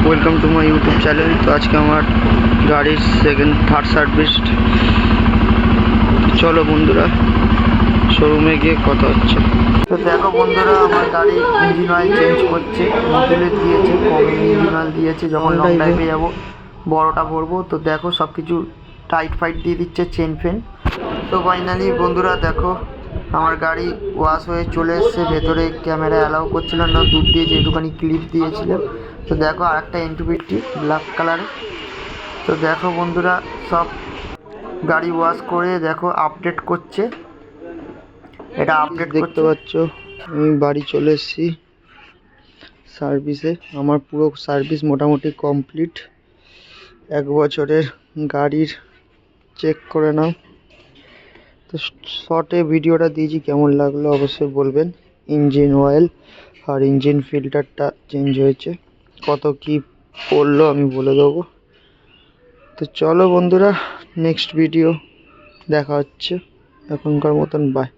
Welcome to my YouTube channel. তো আজকে আমার গাড়ির থার্ড সার্ভিস। চলো বন্ধুরা, শোরুমে গিয়ে কথা হচ্ছে। তো দেখো বন্ধুরা, আমার গাড়ির ইঞ্জিন অয়েল চেঞ্জ করছে। মতিলের দিয়েছে, কমে ইঞ্জিন অয়েল দিয়েছে। যখন লং ড্রাইভে যাবো, বড়টা ভরবো, তো দেখো সব কিছু টাইট ফাইট দিয়ে দিচ্ছে, চেন ফেন। তো ফাইনালি বন্ধুরা দেখো, আমার গাড়ি ওয়াশ হয়ে চলে এসছে। ভেতরে ক্যামেরা অ্যালাউ করছিল না, দূর দিয়ে যেটুখানি ক্লিপ দিয়েছিল। তো দেখো আর একটা এনটিভিটি ব্ল্যাক কালারে। তো দেখো বন্ধুরা, সব গাড়ি ওয়াশ করে দেখো আপডেট করছে। এটা আপডেট দেখতে পাচ্ছ। আমি বাড়ি চলে এসেছি সার্ভিসে। আমার পুরো সার্ভিস মোটামুটি কমপ্লিট। 1 বছরের গাড়ির চেক করে নাও। তো শর্টে ভিডিওটা দিয়েছি, কেমন লাগলো অবশ্যই বলবেন। ইঞ্জিন অয়েল আর ইঞ্জিন ফিল্টারটা চেঞ্জ হয়েছে, কত কি পড়লো আমি বলে দেবো। তো চলো বন্ধুরা, নেক্সট ভিডিও দেখা হচ্ছে। এখনকার মতন বাই।